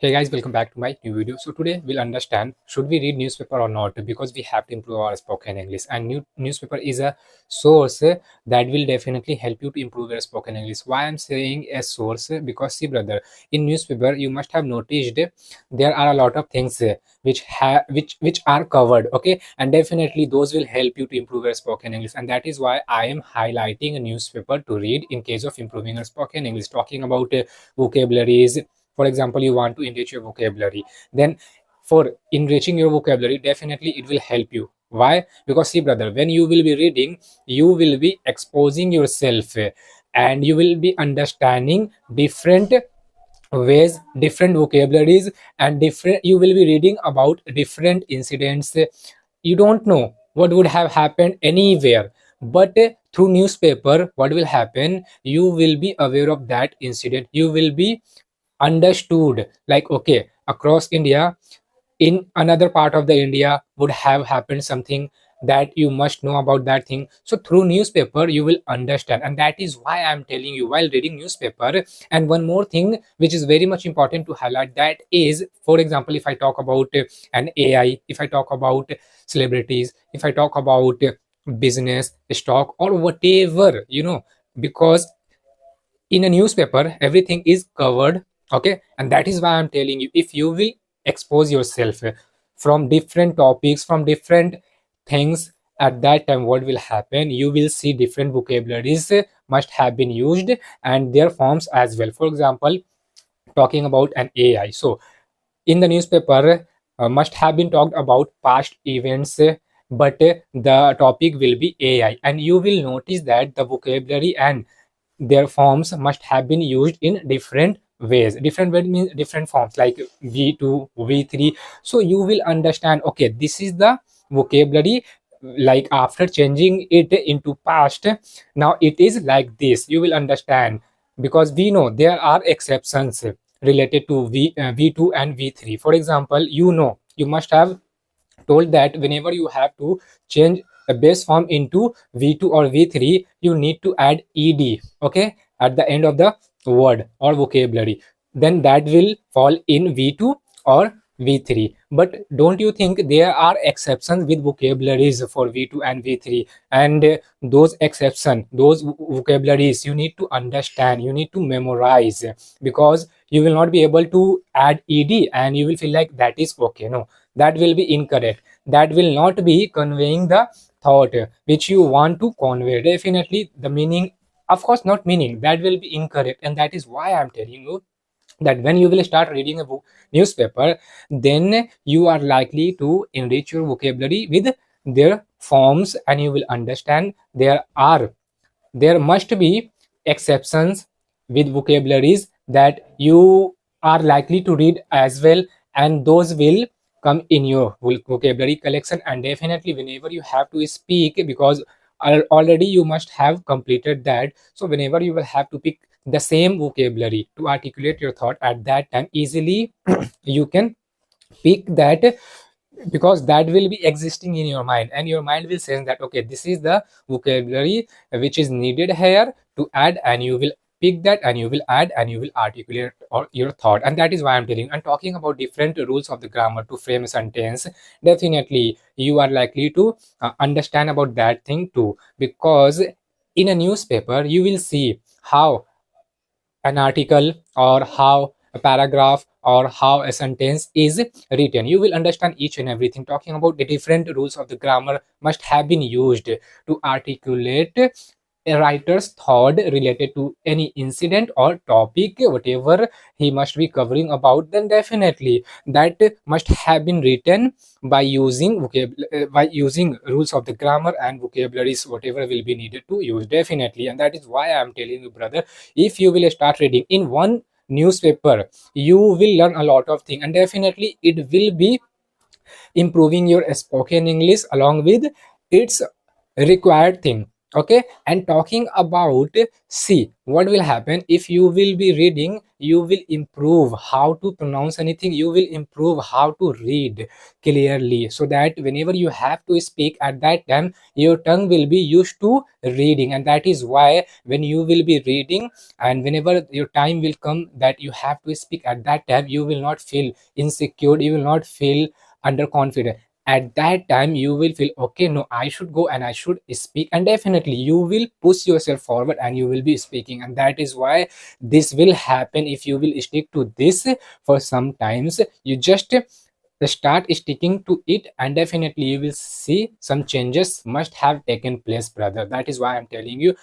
Hey guys, welcome back to my new video. So today we'll understand should we read newspaper or not, because we have to improve our spoken English, and newspaper is a source that will definitely help you to improve your spoken English. Why I'm saying a source? Because see brother, in newspaper you must have noticed there are a lot of things which are covered, okay, and definitely those will help you to improve your spoken English, and that is why I am highlighting a newspaper to read in case of improving your spoken English. Talking about vocabularies. For example, you want to enrich your vocabulary, then for enriching your vocabulary definitely it will help you. Why? Because see brother, when you will be reading, you will be exposing yourself, and you will be understanding different ways, different vocabularies, and different, you will be reading about different incidents. You don't know what would have happened anywhere, but through newspaper what will happen, you will be aware of that incident. You will be understood, like okay, across India, in another part of the India would have happened something that you must know about that thing. So through newspaper you will understand, and that is why I'm telling you while reading newspaper. And one more thing which is very much important to highlight, that is, for example, if I talk about an AI, if I talk about celebrities, if I talk about business, stock, or whatever, because in a newspaper everything is covered, okay, and that is why I'm telling you, if you will expose yourself from different topics, from different things, at that time what will happen, you will see different vocabularies must have been used, and their forms as well. For example, talking about an AI, so in the newspaper must have been talked about past events, but the topic will be AI, and you will notice that the vocabulary and their forms must have been used in different ways. Different way means different forms, like v2, v3. So you will understand, okay, this is the vocabulary, like after changing it into past, now it is like this. You will understand, because we know there are exceptions related to v2 and v3. For example, you must have told that whenever you have to change a base form into v2 or v3, you need to add ed, okay, at the end of the word or vocabulary, then that will fall in v2 or v3. But don't you think there are exceptions with vocabularies for v2 and v3? And those exception, those vocabularies, you need to understand, you need to memorize, because you will not be able to add ed and you will feel like that is okay. No, that will be incorrect. That will not be conveying the thought which you want to convey. Definitely the meaning, of course not meaning, that will be incorrect, and that is why I'm telling you that when you will start reading a newspaper, then you are likely to enrich your vocabulary with their forms, and you will understand there must be exceptions with vocabularies that you are likely to read as well, and those will come in your vocabulary collection. And definitely whenever you have to speak, because already you must have completed that, so whenever you will have to pick the same vocabulary to articulate your thought, at that time easily you can pick that, because that will be existing in your mind, and your mind will say that okay, this is the vocabulary which is needed here to add, and you will pick that and you will add and you will articulate or your thought. And that is why I'm telling and talking about different rules of the grammar to frame a sentence. Definitely you are likely to understand about that thing too, because in a newspaper you will see how an article or how a paragraph or how a sentence is written. You will understand each and everything. Talking about the different rules of the grammar must have been used to articulate a writer's thought related to any incident or topic, whatever he must be covering about, then definitely that must have been written by using by using rules of the grammar and vocabularies, whatever will be needed to use. Definitely, and that is why I am telling you brother, if you will start reading in one newspaper, you will learn a lot of things, and definitely it will be improving your spoken English along with its required thing. Okay, and talking about, see what will happen if you will be reading, you will improve how to pronounce anything, you will improve how to read clearly, so that whenever you have to speak at that time, your tongue will be used to reading. And that is why when you will be reading, and whenever your time will come that you have to speak at that time, you will not feel insecure, you will not feel underconfident. At that time you will feel, okay, no, I should go and I should speak, and definitely you will push yourself forward and you will be speaking. And that is why this will happen if you will stick to this for some times. You just start sticking to it, and definitely you will see some changes must have taken place, brother. That is why I'm telling you,